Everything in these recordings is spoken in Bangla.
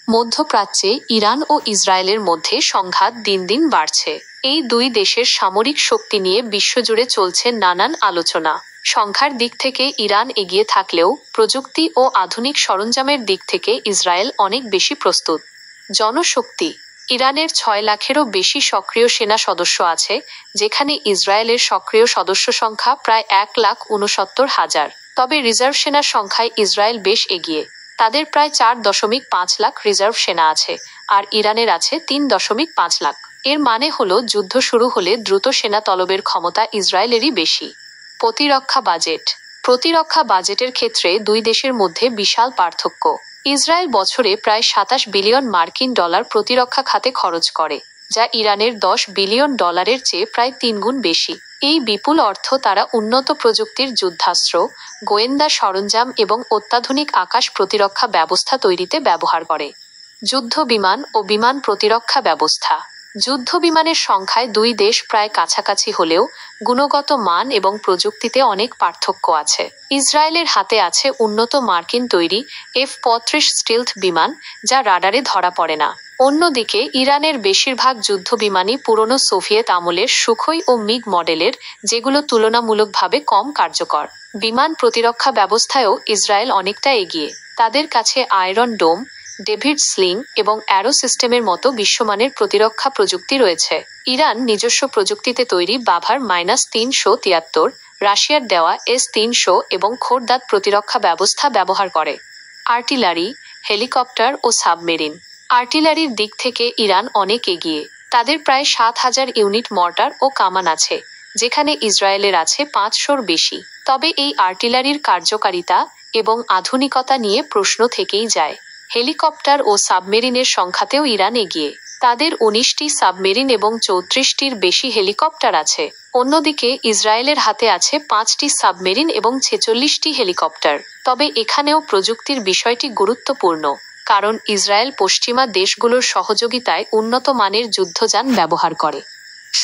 মধ্যপ্রাচ্যে ইরান ও ইসরায়েলের মধ্যে সংঘাত দিন দিন বাড়ছে। এই দুই দেশের সামরিক শক্তি নিয়ে বিশ্বজুড়ে চলছে নানান আলোচনা। সংখ্যার দিক থেকে ইরান এগিয়ে থাকলেও প্রযুক্তি ও আধুনিক সরঞ্জামের দিক থেকে ইসরায়েল অনেক বেশি প্রস্তুত। জনশক্তি: ইরানের 6 লাখেরও বেশি সক্রিয় সেনা সদস্য আছে, যেখানে ইসরায়েলের সক্রিয় সদস্য সংখ্যা প্রায় 1,69,000। তবে রিজার্ভ সেনার সংখ্যায় ইসরায়েল বেশ এগিয়ে। তাদের প্রায় 4.5 লাখ রিজার্ভ সেনা আছে, আর ইরানের আছে 3.5 লাখ। এর মানে হলো যুদ্ধ শুরু হলে দ্রুত সেনা তলবের ক্ষমতা ইসরায়েলেরই বেশি। প্রতিরক্ষা বাজেট: প্রতিরক্ষা বাজেটের ক্ষেত্রে দুই দেশের মধ্যে বিশাল পার্থক্য। ইসরায়েল বছরে প্রায় 27 বিলিয়ন মার্কিন ডলার প্রতিরক্ষা খাতে খরচ করে, যা ইরানের 10 বিলিয়ন ডলারের চেয়ে প্রায় 3 গুণ বেশি। এই বিপুল অর্থ তারা উন্নত প্রযুক্তির যুদ্ধাস্ত্র, গোয়েন্দা সরঞ্জাম এবং অত্যাধুনিক আকাশ প্রতিরক্ষা ব্যবস্থা তৈরিতে ব্যবহার করে। যুদ্ধ বিমান ও বিমান প্রতিরক্ষা ব্যবস্থা: যুদ্ধ বিমানের সংখ্যায় দুই দেশ প্রায় কাছাকাছি হলেও গুণগত মান এবং প্রযুক্তিতে অনেক পার্থক্য আছে। ইসরায়েলের হাতে আছে উন্নত মার্কিন তৈরি F-35 স্টিলথ বিমান, যা রাডারে ধরা পড়ে না। অন্যদিকে ইরানের বেশিরভাগ যুদ্ধ বিমানই পুরনো সোভিয়েত আমলের সুখোই ও মিগ মডেলের, যেগুলো তুলনামূলকভাবে কম কার্যকর। বিমান প্রতিরক্ষা ব্যবস্থায়ও ইসরায়েল অনেকটা এগিয়ে। তাদের কাছে আয়রন ডোম, ডেভিড স্লিং এবং অ্যারো সিস্টেমের মতো বিশ্বমানের প্রতিরক্ষা প্রযুক্তি রয়েছে। ইরান নিজস্ব প্রযুক্তিতে তৈরি বাভার -373, রাশিয়ার দেওয়া S-300 এবং খোরদাদ প্রতিরক্ষা ব্যবস্থা ব্যবহার করে। আর্টিলারি, হেলিকপ্টার ও সাবমেরিন: আর্টিলারির দিক থেকে ইরান অনেক এগিয়ে। তাদের প্রায় 7,000 ইউনিট মর্টার ও কামান আছে, যেখানে ইসরায়েলের আছে 500-র বেশি। তবে এই আর্টিলারির কার্যকারিতা এবং আধুনিকতা নিয়ে প্রশ্ন থেকেই যায়। হেলিকপ্টার ও সাবমেরিনের সংখ্যাতেও ইরান এগিয়ে। তাদের 19টি সাবমেরিন এবং 34টির বেশি হেলিকপ্টার আছে। অন্যদিকে ইসরায়েলের হাতে আছে 5টি সাবমেরিন এবং 46টি হেলিকপ্টার। তবে এখানেও প্রযুক্তির বিষয়টি গুরুত্বপূর্ণ, কারণ ইসরায়েল পশ্চিমা দেশগুলোর সহযোগিতায় উন্নত মানের যুদ্ধযান ব্যবহার করে।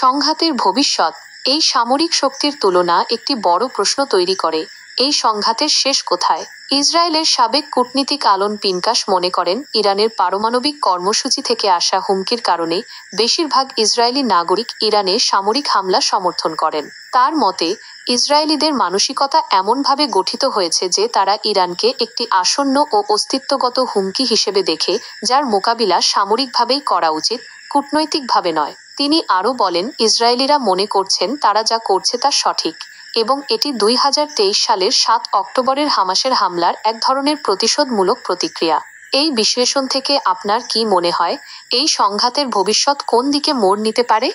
সংঘাতের ভবিষ্যৎ: এই সামরিক শক্তির তুলনা একটি বড় প্রশ্ন তৈরি করে। এই সংঘাতের শেষ কোথায়? ইসরায়েলের সাবেক কূটনীতিক আলন পিনকাশ মনে করেন, ইরানের পারমাণবিক কর্মসূচি থেকে আসা হুমকির কারণে বেশিরভাগ ইসরায়েলি নাগরিক ইরানে সামরিক হামলা সমর্থন করেন। তার মতে, ইসরায়েলিদের মানসিকতা এমনভাবে গঠিত হয়েছে যে তারা ইরানকে একটি আসন্ন ও অস্তিত্বগত হুমকি হিসেবে দেখে, যার মোকাবিলা সামরিকভাবেই করা উচিত, কূটনৈতিকভাবে নয়। তিনি আরও বলেন, ইসরায়েলিরা মনে করছেন তারা যা করছে তা সঠিক, এবং এটি 2023 সালের 7 অক্টোবরের হামাসের হামলার এক ধরনের প্রতিশোধমূলক প্রতিক্রিয়া। এই বিশ্লেষণ থেকে আপনার কি মনে হয়, এই সংঘাতের ভবিষ্যৎ কোন দিকে মোড় নিতে পারে?